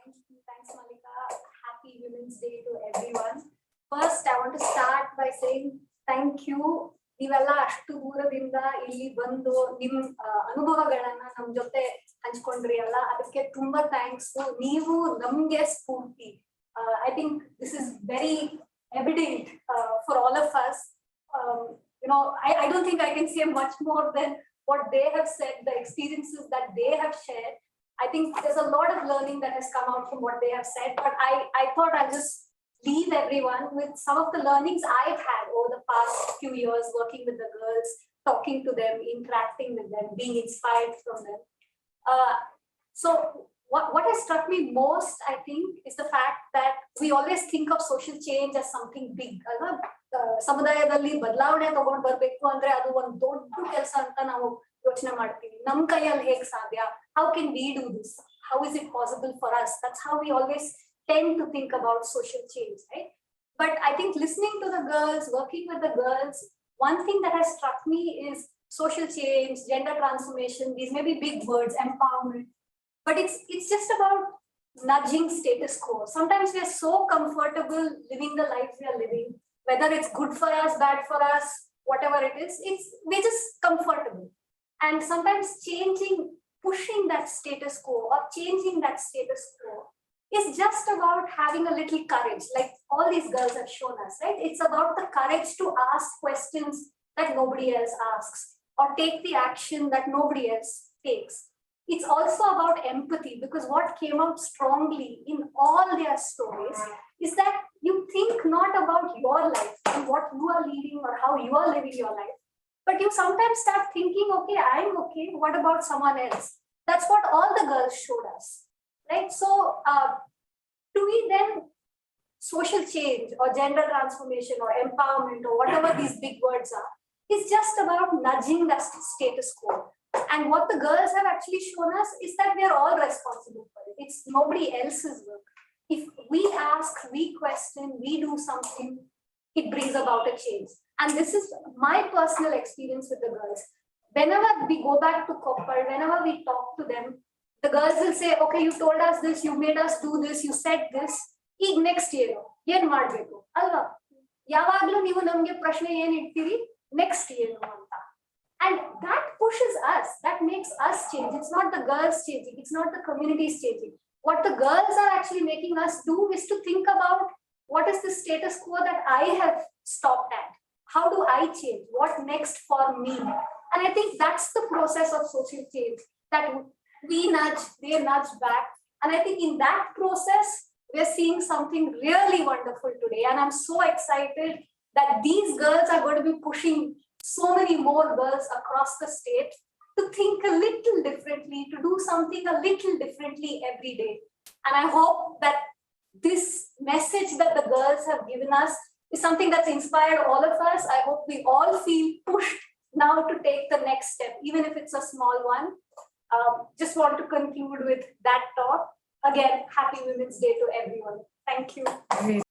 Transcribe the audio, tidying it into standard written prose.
Thanks, Malika. Happy Women's Day to everyone. First, I want to start by saying thank you. ನೀವೆಲ್ಲ ಅಷ್ಟು ದೂರದಿಂದ ಇಲ್ಲಿ ಬಂದು ನಿಮ್ ಅನುಭವಗಳನ್ನ ನಮ್ ಜೊತೆ ಹಂಚ್ಕೊಂಡ್ರಿ ಅಲ್ಲ, ಅದಕ್ಕೆ ತುಂಬಾ ಥ್ಯಾಂಕ್ಸ್. ನೀವು ನಮ್ಗೆ ಸ್ಫೂರ್ತಿ. I think this is very evident for all of us. I don't think I can say much more than what they have said, the experiences that they have shared. I think there's a lot of learning that has come out from what they have said, but I thought I'll just leave everyone with some of the learnings I've had over the past few years working with the girls, talking to them, interacting with them, being inspired from them. So what has struck me most, I think, is the fact that we always think of social change as something big. ಸಮುದಾಯದಲ್ಲಿ ಬದಲಾವಣೆ ತಗೊಂಡು ಬರ್ಬೇಕು ಅಂದ್ರೆ ಅದು ಒಂದು ದೊಡ್ಡ ಕೆಲಸ ಅಂತ ನಾವು ಯೋಚನೆ ಮಾಡ್ತೀವಿ. ನಮ್ ಕೈಯಲ್ಲಿ ಹೇಗ್ ಸಾಧ್ಯ? How can we do this? How is it possible for us? That's how we always tend to think about social change, right? But I think listening to the girls, working with the girls, one thing that has struck me is social change, gender transformation. These may be big words, empowerment, but it's just about nudging status quo. Sometimes we are so comfortable living the life we are living, whether it's good for us, bad for us, whatever it is, we're just comfortable. And sometimes pushing that status quo or changing that status quo is just about having a little courage, like all these girls have shown us, right? It's about the courage to ask questions that nobody else asks or take the action that nobody else takes. It's also about empathy, because what came out strongly in all their stories is that you think not about your life and what you are leading or how you are living your life, but you sometimes start thinking, okay, I'm okay, what about someone else? That's what all the girls showed us, right? So to me then, social change or gender transformation or empowerment or whatever these big words are, is just about nudging the status quo. And what the girls have actually shown us is that we are all responsible for it. It's nobody else's work. If we ask, we question, we do something, it brings about a change. And this is my personal experience with the girls. Whenever we go back to Koppal, whenever we talk to them, the girls will say, okay, you told us this, you made us do this, you said this. ಈಗ next year ಏನ್ ಮಾಡ್ಬೇಕು ಅಲ್ವಾ? ಯಾವಾಗ್ಲೂ ನೀವು ನಮ್ಗೆ ಪ್ರಶ್ನೆ ಏನ್ ಇಡ್ತೀರಿ, next ಏನು ಅಂತ. And that pushes us, that makes us change. It's not the girls changing, it's not the communities changing. What the girls are actually making us do is to think about, what is the status quo that I have stopped at? How do I change? What next for me? And I think that's the process of social change, that we nudge, they nudge back. And I think in that process, we're seeing something really wonderful today. And I'm so excited that these girls are going to be pushing so many more girls across the state to think a little differently, to do something a little differently every day. And I hope that this message that the girls have given us is something that's inspired all of us. I hope we all feel pushed now to take the next step, even if it's a small one. Just want to conclude with that talk. Again, happy Women's Day to everyone. Thank you.